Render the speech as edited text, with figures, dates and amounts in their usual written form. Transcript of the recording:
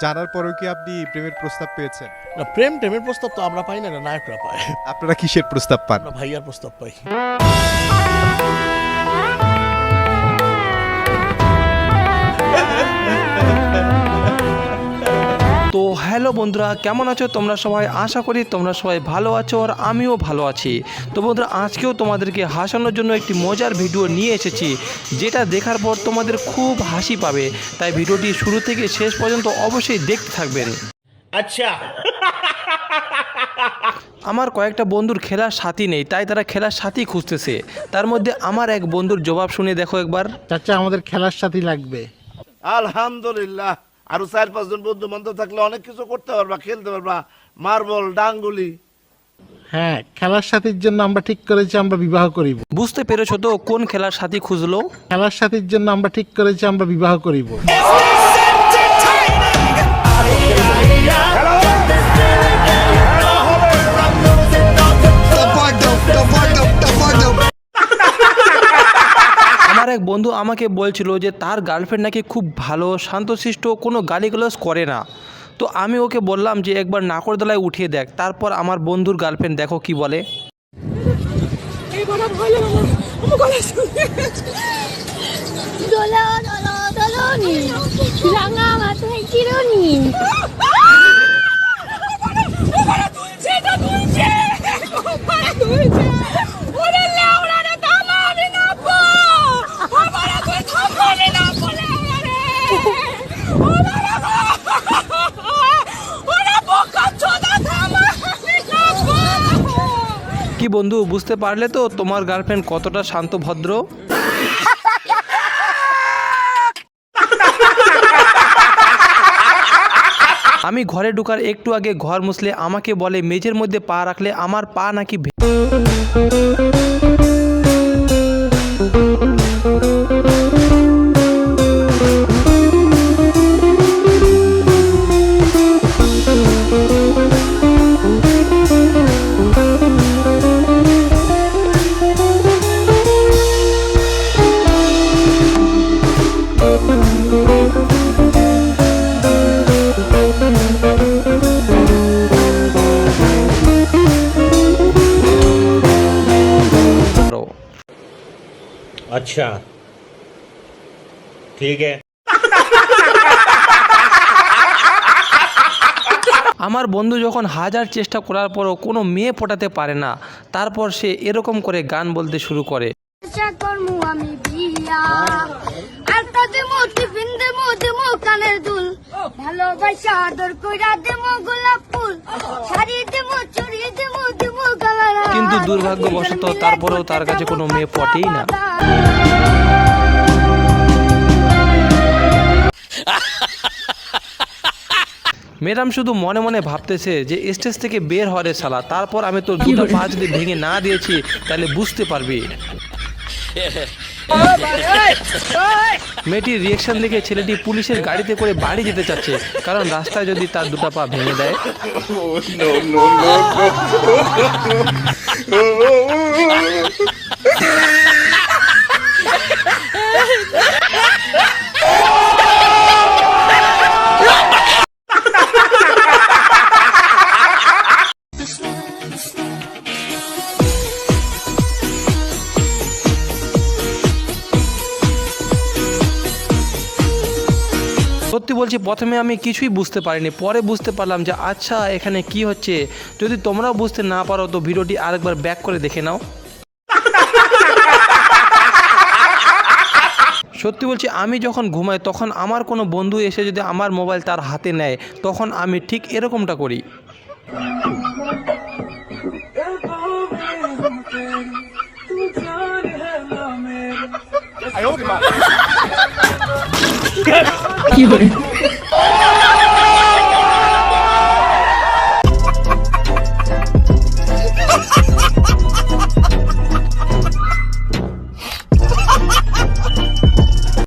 জানার পরেও কি আপনি প্রেমের প্রস্তাব পেয়েছেন? না, প্রেমের প্রস্তাব তো আমরা পাই না, না নায়করা পায়। আপনারা কিসের প্রস্তাব পান? আমরা ভাইয়ার প্রস্তাব পাই। তো হ্যালো বন্ধুরা, কেমন আছো তোমরা সবাই? আশা করি তোমরা সবাই ভালো আছো আর আমিও ভালো আছি। তো বন্ধুরা, আজকেও তোমাদেরকে হাসানোর জন্য একটি মজার ভিডিও নিয়ে এসেছি, যেটা দেখার পর তোমাদের খুব হাসি পাবে। তাই ভিডিওটি শুরু থেকে শেষ পর্যন্ত অবশ্যই দেখতে থাকবেন। আচ্ছা, আমার কয়েকটা বন্ধুর খেলার সাথী নেই, তাই তারা খেলার সাথী খুঁজতেছে। তার মধ্যে আমার এক বন্ধুর জবাব শুনে দেখো একবার। চাচা, আমাদের খেলার সাথী লাগবে। আলহামদুলিল্লাহ, আরো 4-5 জন বন্ধু বান্ধব থাকলে অনেক কিছু করতে পারবা, খেলতে পারবা, মার্বল, ডাঙ্গুলি। হ্যাঁ, খেলার সাথীর জন্য আমরা ঠিক করেছি আমরা বিবাহ করিব। বুঝতে পেরেছো তো কোন খেলার সাথী খুঁজলো? খেলার সাথীর জন্য আমরা ঠিক করেছি আমরা বিবাহ করিব। আমার এক বন্ধু আমাকে বলছিল যে তার গার্লফ্রেন্ড নাকি খুব ভালো, শান্তশিষ্ট, কোনো গালিগালাজ করে না। তো আমি ওকে বললাম যে একবার নাকরদোলায় উঠিয়ে দেখ। তারপর আমার বন্ধুর গার্লফ্রেন্ড দেখো কি বলে। কি বন্ধু, বুঝতে পারলে তো তোমার গার্লফ্রেন্ড কতটা শান্ত ভদ্র? আমি ঘরে ঢোকার একটু আগে ঘর মুছলে আমাকে বলে মেঝের মধ্যে পা রাখলে আমার পা নাকি अच्छा ठीक है। আমার বন্ধু যখন হাজার চেষ্টা করার পরও কোনো মেয়ে পটাতে পারে না, তারপর সে এরকম করে গান বলতে শুরু করে। কিন্তু দুর্ভাগ্যবশত তারপরেও তার কাছে কোনো মেয়ে পটেই না। ম্যাডাম শুধু মনে মনে ভাবতেছে যে স্টেজ থেকে বের হরে শালা, তারপর আমি তোর দুটো পা যদি ভেঙে না দিয়েছি তাহলে বুঝতে পারবি। মেয়েটির রিয়েকশন দেখে ছেলেটি পুলিশের গাড়িতে করে বাড়ি যেতে চাচ্ছে, কারণ রাস্তায় যদি তার দুটো পা ভেঙে দেয়। সত্যি বলছি, প্রথমে আমি কিছুই বুঝতে পারিনি, পরে বুঝতে পারলাম যে আচ্ছা এখানে কি হচ্ছে। যদি তোমরাও বুঝতে না পারো তো ভিডিওটি আরেকবার ব্যাক করে দেখে নাও। সত্যি বলছি, আমি যখন ঘুমাই তখন আমার কোনো বন্ধু এসে যদি আমার মোবাইল তার হাতে নেয়, তখন আমি ঠিক এরকমটা করি। কি